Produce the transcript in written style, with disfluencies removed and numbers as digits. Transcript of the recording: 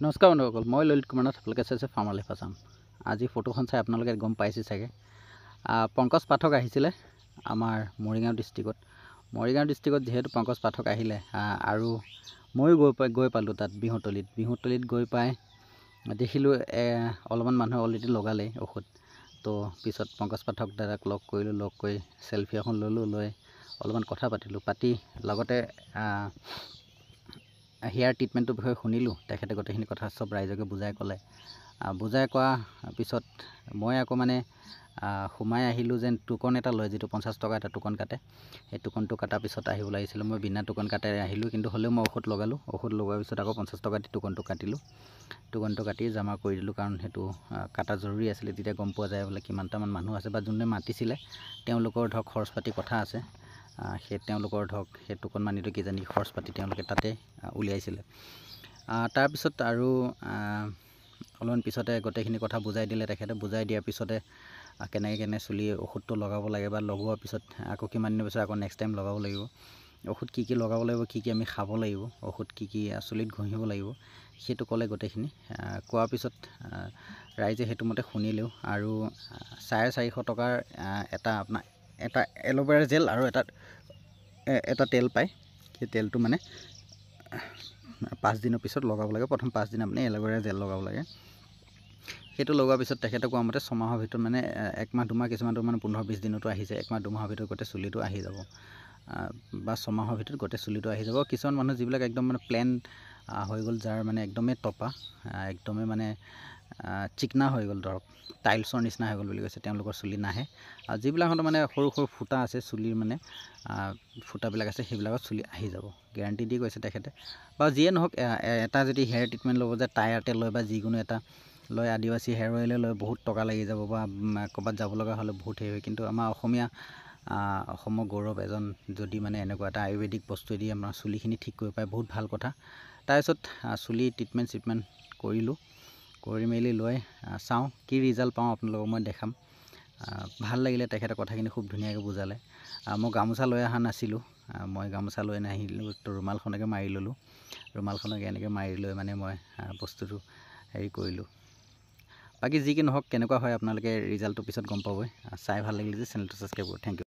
নমস্কাৰ বন্ধুসকল, মই ললিত কুমাৰ নাথ। আপোনালোকে চাইছে ফাৰ্মাৰ লাইফ আছাম। আজি ফটোখন চাই আপোনালোকে গম পাইছে চাগে, পংকজ পাঠক আহিছিলে আমাৰ মৰিগাঁও ডিষ্ট্ৰিক্টত। যিহেতু পংকজ পাঠক আহিলে আৰু ময়ো গৈ পালোঁ তাত বিহুতলিত গৈ পাই দেখিলোঁ অলপমান মানুহে অলৰেডি লগালে ঔষধ। তো পিছত পংকজ পাঠক দাদাক লগ কৰি চেলফি এখন লৈ অলপমান কথা পাতি লগতে হেয়াৰ ট্ৰিটমেণ্টৰ বিষয়ে শুনিলোঁ। তেখেতে গোটেইখিনি কথা চব ৰাইজকে বুজাই কোৱা পিছত মই আকৌ সোমাই আহিলোঁ যেন টোকন এটা লয়, যিটো 50 টকা এটা টোকন কাটে। সেই টোকনটো কটাৰ পিছত আহিব লাগিছিলে। মই বিনা টোকন কাটাই আহিলোঁ, কিন্তু হ'লেও মই ঔষধ লগালোঁ। ঔষধ লগোৱাৰ পিছত আকৌ 50 টকা দি টোকনটো কাটি জমা কৰি দিলোঁ, কাৰণ সেইটো কাটা জৰুৰী আছিলে। তেতিয়া গম পোৱা যায় বোলে কিমানটামান মানুহ আছে, বা যোনে মাতিছিলে তেওঁলোকৰ ধৰক খৰচ পাতি কথা আছে। তেওঁলোকৰ ধৰক সেই টোকন মানিটো কিজানি খৰচ পাতি তেওঁলোকে তাতে উলিয়াইছিলে। তাৰপিছত আৰু অলপমান পিছতে গোটেইখিনি কথা বুজাই দিলে তেখেতে। বুজাই দিয়াৰ পিছতে কেনেকৈ চুলি ঔষধটো লগাব লাগে, বা লগোৱাৰ পিছত আকৌ কিমান দিনৰ পিছত আকৌ নেক্সট টাইম লগাব লাগিব, ঔষধ কি লগাব লাগিব, কি আমি খাব লাগিব, ঔষধ কি চুলিত ঘঁহিব লাগিব, সেইটো ক'লে গোটেইখিনি। কোৱাৰ পিছত ৰাইজে সেইটো মতে শুনিলেও। আৰু 450 টকাৰ এটা এল'ভেৰা জেল আৰু এটা তেল পায়। সেই তেলটো 5 দিনৰ পিছত লগাব লাগে। প্ৰথম 5 দিন আপুনি এল'ভেৰা জেল লগাব লাগে। সেইটো লগোৱাৰ পিছত তেখেতে কোৱা মতে 6 মাহৰ ভিতৰত 1 মাহ 2 মাহ, কিছুমানটো 15-20 দিনতো আহি যায়। 1 মাহ 2 মাহৰ ভিতৰত গোটেই চুলিটো আহি যাব, বা 6 মাহৰ ভিতৰত গোটেই চুলিটো আহি যাব। কিছুমান মানুহ যিবিলাক একদম প্লেন হৈ গ'ল, যাৰ একদমেই টপা, একদমেই চিকনা হৈ গ'ল, ধৰক টাইলছৰ নিচিনা হৈ গ'ল বুলি কৈছে, তেওঁলোকৰ চুলি নাহে। আৰু যিবিলাকত সৰু সৰু ফুটা আছে, চুলিৰ ফুটাবিলাক আছে, সেইবিলাকত চুলি আহি যাব, গেৰাণ্টি দি কৈছে তেখেতে। বা যিয়ে নহওক, এটা যদি হেয়াৰ ট্ৰিটমেণ্ট ল'ব যায়, টায়াৰতে লয় বা যিকোনো এটা লয়, আদিবাসী হেয়াৰ অইলে লয়, বহুত টকা লাগি যাব, বা ক'ৰবাত যাব লগা হ'লে বহুত হেৰি হয়। কিন্তু আমাৰ অসমৰ গৌৰৱ এজন যদি এনেকুৱা এটা আয়ুৰ্বেদিক বস্তুৱেদি আমাৰ চুলিখিনি ঠিক কৰিব পাৰে, বহুত ভাল কথা। তাৰপিছত চুলি ট্ৰিটমেণ্ট কৰিলোঁ, কৰি মেলি লৈ চাওঁ কি ৰিজাল্ট পাওঁ, আপোনালোকক মই দেখাম। ভাল লাগিলে, তেখেতে কথাখিনি খুব ধুনীয়াকৈ বুজালে। মই গামোচা লৈ অহা নাছিলোঁ, মই গামোচা লৈ নাহিলোঁ, তো ৰুমালখনকে মাৰি ল'লোঁ। ৰুমালখনকে এনেকৈ মাৰি লৈ মই বস্তুটো হেৰি কৰিলোঁ। বাকী যি কি নহওক, কেনেকুৱা হয় আপোনালোকে ৰিজাল্টটো পিছত গম পাবই। চাই ভাল লাগিলে যে চেনেলটো ছাবস্ক্ৰাইব কৰক। Thank U.